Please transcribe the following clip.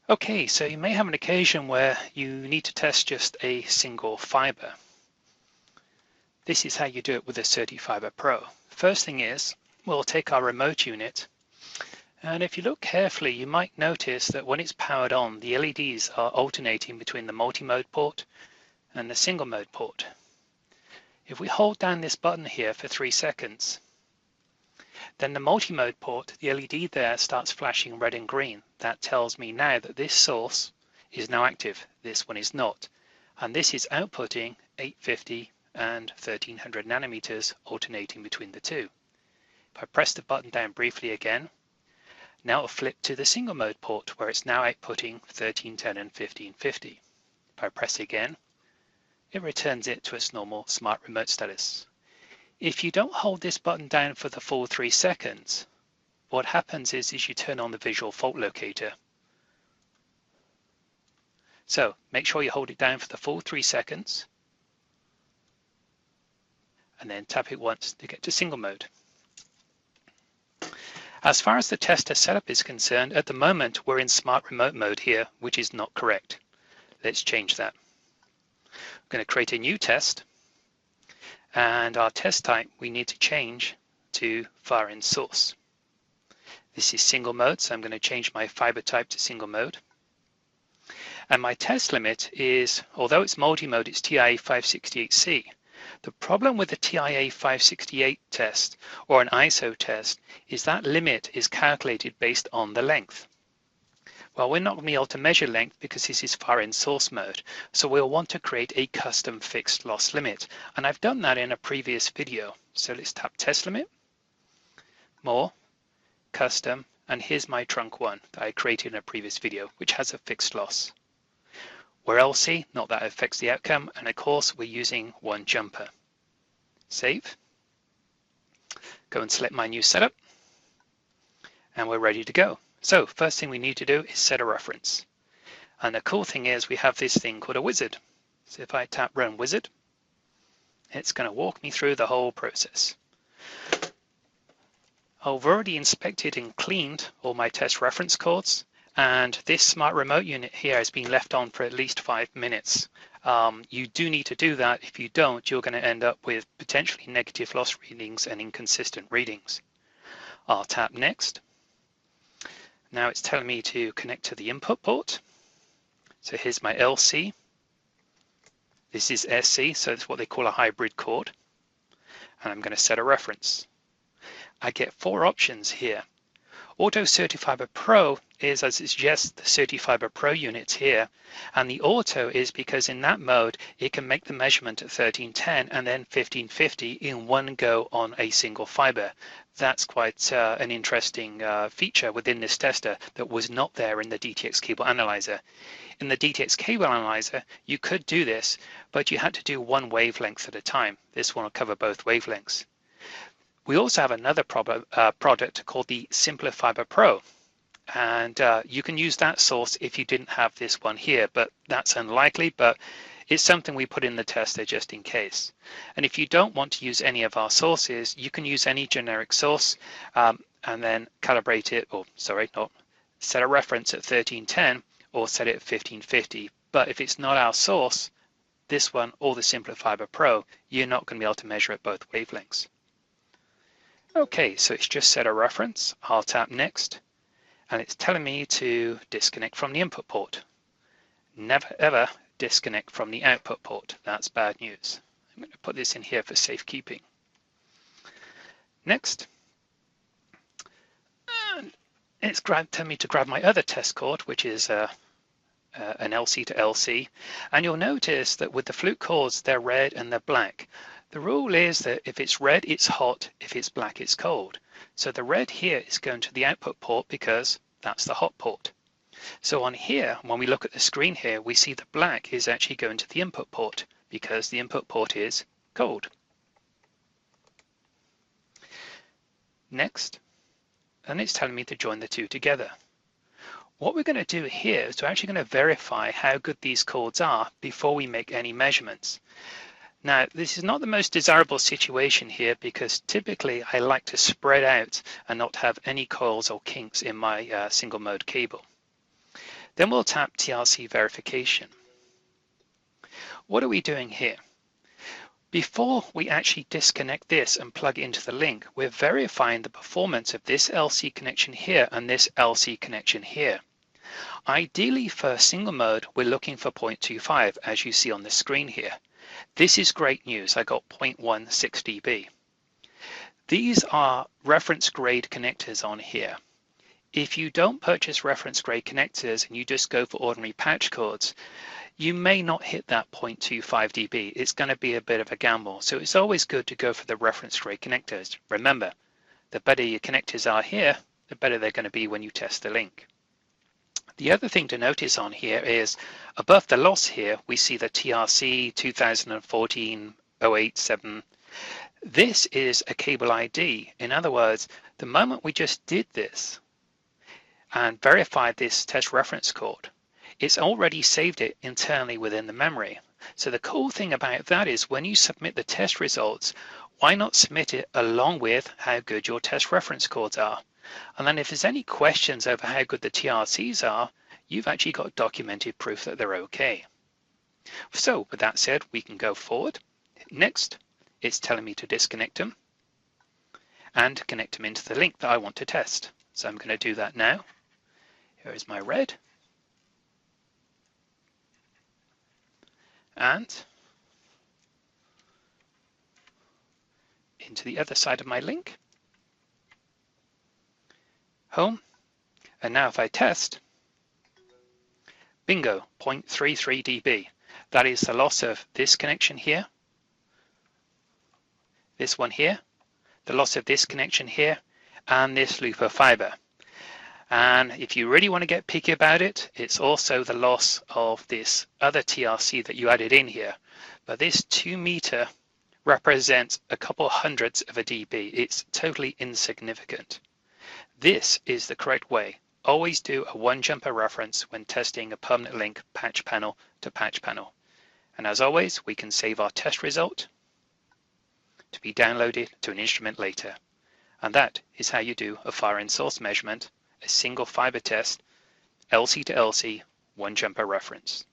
Okay, so you may have an occasion where you need to test just a single fiber. This is how you do it with a CertiFiber Pro. First thing is, we'll take our remote unit, and if you look carefully, you might notice that when it's powered on, the LEDs are alternating between the multi-mode port and the single mode port. If we hold down this button here for 3 seconds, then the multi-mode port, the LED there starts flashing red and green. That tells me now that this source is now active, this one is not. And this is outputting 850 and 1300 nanometers alternating between the two. If I press the button down briefly again, now it'll flip to the single mode port where it's now outputting 1310 and 1550. If I press again, it returns it to its normal smart remote status. If you don't hold this button down for the full 3 seconds, what happens is you turn on the visual fault locator. So make sure you hold it down for the full 3 seconds and then tap it once to get to single mode. As far as the tester setup is concerned, at the moment we're in smart remote mode here, which is not correct. Let's change that. I'm going to create a new test, and our test type we need to change to far end source. This is single mode, so I'm going to change my fiber type to single mode. And my test limit is, although it's multi-mode, it's TIA 568C. The problem with the TIA 568 test or an ISO test is that limit is calculated based on the length. Well, we're not going to be able to measure length because this is far end source mode. So we'll want to create a custom fixed loss limit. And I've done that in a previous video. So let's tap test limit, more, custom, and here's my trunk one that I created in a previous video, which has a fixed loss. We're LC, not that it affects the outcome, and of course we're using one jumper. Save. Go and select my new setup, and we're ready to go. So first thing we need to do is set a reference. And the cool thing is we have this thing called a wizard. So if I tap run wizard, it's going to walk me through the whole process. I've already inspected and cleaned all my test reference cords, and this smart remote unit here has been left on for at least 5 minutes. You do need to do that. If you don't, you're going to end up with potentially negative loss readings and inconsistent readings. I'll tap next. Now it's telling me to connect to the input port. So here's my LC. This is SC, so it's what they call a hybrid cord. And I'm going to set a reference. I get 4 options here. Auto CertiFiber Pro is, as it suggests, the CertiFiber Pro units here, and the auto is because in that mode it can make the measurement at 1310 and then 1550 in one go on a single fiber. That's quite an interesting feature within this tester that was not there in the DTX cable analyzer. In the DTX cable analyzer you could do this, but you had to do one wavelength at a time. This one will cover both wavelengths. We also have another product called the CertiFiber Pro, and you can use that source if you didn't have this one here, but that's unlikely, but it's something we put in the tester just in case. And if you don't want to use any of our sources, you can use any generic source and then calibrate it, or sorry, not set a reference at 1310 or set it at 1550. But if it's not our source, this one or the CertiFiber Pro, you're not going to be able to measure at both wavelengths. Okay, so it's just set a reference. I'll tap next, and it's telling me to disconnect from the input port. Never ever disconnect from the output port. That's bad news. I'm going to put this in here for safekeeping. Next, and it's telling me to grab my other test cord, which is an LC to LC, and you'll notice that with the flute cords, they're red and they're black. The rule is that if it's red, it's hot. If it's black, it's cold. So the red here is going to the output port because that's the hot port. So on here, when we look at the screen here, we see the black is actually going to the input port because the input port is cold. Next, and it's telling me to join the two together. What we're going to do here is we're actually going to verify how good these cords are before we make any measurements. Now, this is not the most desirable situation here because typically I like to spread out and not have any coils or kinks in my single mode cable. Then we'll tap TRC verification. What are we doing here? Before we actually disconnect this and plug it into the link, we're verifying the performance of this LC connection here and this LC connection here. Ideally for single mode, we're looking for 0.25 as you see on the screen here. This is great news, I got 0.16 dB. These are reference grade connectors on here. If you don't purchase reference grade connectors and you just go for ordinary patch cords, you may not hit that 0.25 dB. It's going to be a bit of a gamble. So it's always good to go for the reference grade connectors. Remember, the better your connectors are here, the better they're going to be when you test the link. The other thing to notice on here is above the loss here, we see the TRC 2014-087. This is a cable ID. In other words, the moment we just did this and verified this test reference code, it's already saved it internally within the memory. So the cool thing about that is when you submit the test results, why not submit it along with how good your test reference codes are? And then if there's any questions over how good the TRCs are, you've actually got documented proof that they're okay. So with that said, we can go forward. Next, it's telling me to disconnect them and connect them into the link that I want to test. So I'm going to do that now. Here is my red. And into the other side of my link. Home. And now if I test, bingo, 0.33 dB. That is the loss of this connection here, this one here, the loss of this connection here, and this loop of fiber. And if you really want to get picky about it, it's also the loss of this other TRC that you added in here. But this 2 meter represents a couple hundredths of a dB. It's totally insignificant. This is the correct way. Always do a one jumper reference when testing a permanent link patch panel to patch panel. And as always, we can save our test result to be downloaded to an instrument later. And that is how you do a fire and source measurement, a single fiber test, LC to LC, one jumper reference.